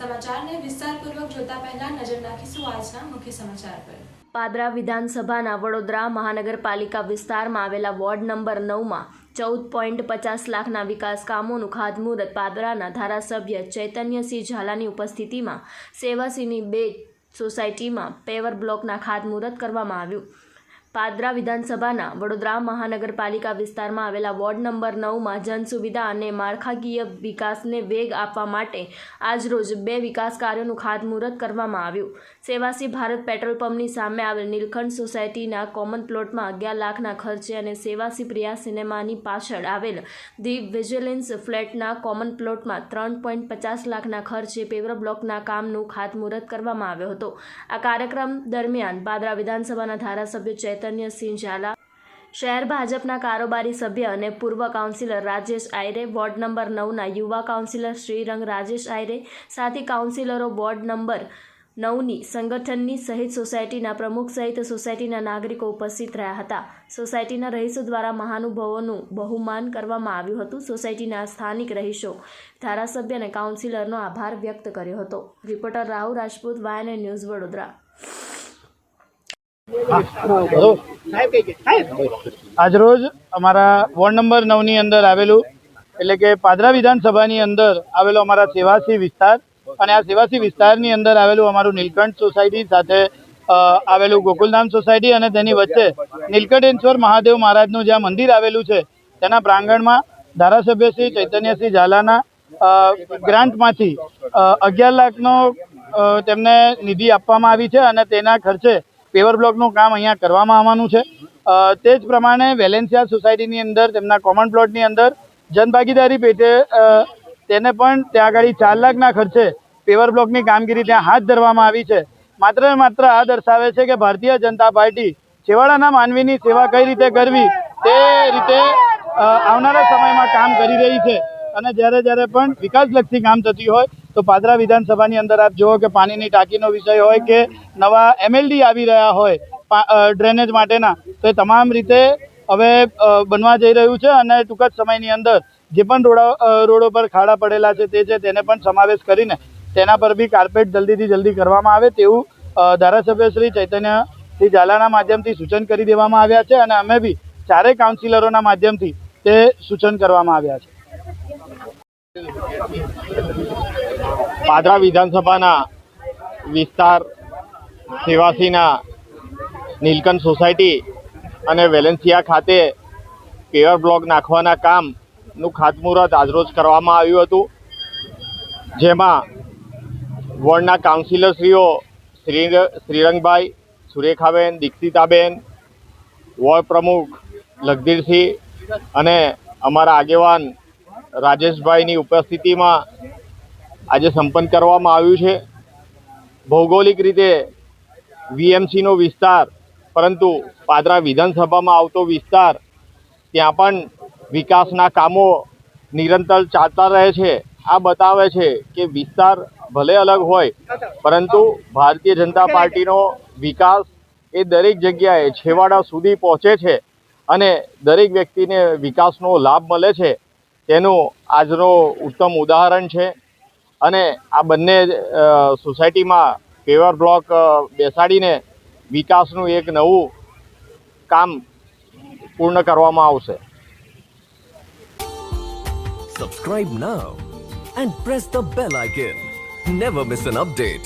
સમાચારને વિસ્તારપૂર્વક જોતા પહેલા નજર નાખીશું આજના મુખ્ય સમાચાર પર। પાદરા વિધાનસભાના વડોદરા મહાનગરપાલિકા વિસ્તારમાં આવેલા વોર્ડ નંબર 9માં 14.50 લાખના વિકાસ કામોનું ખાતમુહૂર્ત પાદરાના ધારાસભ્ય ચૈતન્યસિંહ ઝાલાની ઉપસ્થિતિમાં સેવાસીની 2 સોસાયટીમાં પેવર બ્લોકના ખાતમુહૂર્ત કરવામાં આવ્યું। પાદરા વિધાનસભાના વડોદરા મહાનગરપાલિકા વિસ્તારમાં આવેલા વોર્ડ નંબર 9માં જનસુવિધા અને માળખાકીય વિકાસને વેગ આપવા માટે આજરોજ 2 વિકાસ કાર્યોનું ખાતમુહૂર્ત કરવામાં આવ્યું। સેવાસી ભારત પેટ્રોલ પંપની સામે આવેલ નીલકંઠ સોસાયટીના કોમન પ્લોટમાં 11 લાખના ખર્ચે અને સેવાસી પ્રિયા સિનેમાની પાછળ આવેલ ધી વિજિલન્સ ફ્લેટના કોમન પ્લોટમાં 3.50 લાખના ખર્ચે પેવર બ્લોકના કામનું ખાતમુહૂર્ત કરવામાં આવ્યો હતો। આ કાર્યક્રમ દરમિયાન પાદરા વિધાનસભાના ધારાસભ્ય ચૈતન્યસિંહ ઝાલા, શહેર ભાજપના કારોબારી સભ્ય અને પૂર્વ કાઉન્સિલર રાજેશ આયરે, વોર્ડ નંબર 9ના યુવા કાઉન્સિલર શ્રીરંગ રાજેશ આયરે, સાથી કાઉન્સિલરો વોર્ડ નંબર 9ની સંગઠનની સહિત સોસાયટીના પ્રમુખ સહિત સોસાયટીના નાગરિકો ઉપસ્થિત રહ્યા હતા। સોસાયટીના રહીશો દ્વારા મહાનુભાવોનું બહુમાન કરવામાં આવ્યું હતું। સોસાયટીના સ્થાનિક રહીશો ધારાસભ્ય અને કાઉન્સિલરનો આભાર વ્યક્ત કર્યો હતો। Reporter Rahul Rajput, YN news, Vadodara. આજરોજ અમારા વોર્ડ નંબર 9ની અંદર આવેલું એટલે કે પાદરા વિધાનસભાની અંદર આવેલો અમારા સેવાસી વિસ્તાર અને આ સેવાસી વિસ્તારની અંદર આવેલું અમારું નીલકંઠ સોસાયટી સાથે આવેલું ગોકુલધામ સોસાયટી અને તેની વચ્ચે નીલકંઠેશ્વર મહાદેવ મહારાજનું જ્યાં મંદિર આવેલું છે તેના પ્રાંગણમાં ધારાસભ્ય શ્રી ચૈતન્યસિંહ ઝાલાના ગ્રાન્ટમાંથી 11 લાખનો તેમને નિધિ આપવામાં આવી છે અને તેના ખર્ચે પેવર બ્લોકનું કામ અહીંયા કરવામાં આવવાનું છે। તે જ પ્રમાણે વેલેન્સિયા સોસાયટીની અંદર તેમના કોમન પ્લોટની અંદર જનભાગીદારી પેટે તેને પણ ત્યાં આગળ 4 લાખના ખર્ચે પેવર બ્લોકની કામગીરી ત્યાં હાથ ધરવામાં આવી છે। માત્ર ને માત્ર આ દર્શાવે છે કે ભારતીય જનતા પાર્ટી છેવાડાના માનવીની સેવા કઈ રીતે કરવી તે રીતે આવનારા સમયમાં કામ કરી રહી છે અને જ્યારે પણ વિકાસલક્ષી કામ થતી હોય તો પાદરા વિધાનસભાની અંદર આપ જુઓ કે પાણીની ટાંકીનો વિષય હોય કે નવા MLD આવી રહ્યા હોય ડ્રેનેજ માટેના, તો એ તમામ રીતે હવે બનવા જઈ રહ્યું છે અને ટૂંક જ સમયની અંદર જે પણ રોડો પર ખાડા પડેલા છે તે છે તેને પણ સમાવેશ કરીને તેના પર બી કાર્પેટ જલ્દીથી જલ્દી કરવામાં આવે તેવું ધારાસભ્ય શ્રી ચૈતન્યસિંહ ઝાલાના માધ્યમથી સૂચન કરી દેવામાં આવ્યા છે અને અમે બી 4 કાઉન્સિલરોના માધ્યમથી તે સૂચન કરવામાં આવ્યા છે। પાદરા વિધાનસભાના વિસ્તાર સેવાસીના નીલકંઠ સોસાયટી અને વેલેન્સિયા ખાતે પેવર બ્લોક નાખવાના કામનું ખાતમુહૂર્ત આજરોજ કરવામાં આવ્યું હતું, જેમાં વોર્ડના કાઉન્સિલરશ્રીઓ શ્રીરંગભાઈ, સુરેખાબેન, દીક્ષિતાબેન, વોર્ડ પ્રમુખ લગધીરસિંહ અને અમારા આગેવાન રાજેશભાઈની ઉપસ્થિતિમાં આજે સંપન્ન કરવામાં આવ્યું છે। ભૌગોલિક રીતે VMCનો વિસ્તાર, પરંતુ પાદરા વિધાનસભામાં આવતો વિસ્તાર, ત્યાં પણ વિકાસના કામો નિરંતર ચાલતા રહે છે। આ બતાવે છે કે વિસ્તાર ભલે અલગ હોય પરંતુ ભારતીય જનતા પાર્ટીનો વિકાસ એ દરેક જગ્યાએ છેવાડા સુધી પહોંચે છે અને દરેક વ્યક્તિને વિકાસનો લાભ મળે છે તેનું આજનો ઉત્તમ ઉદાહરણ છે। અને આ બંને સોસાયટીમાં પેવર બ્લોક બેસાડીને વિકાસનું એક નવું કામ પૂર્ણ કરવામાં આવશે। Subscribe now and press the bell icon. Never miss an update.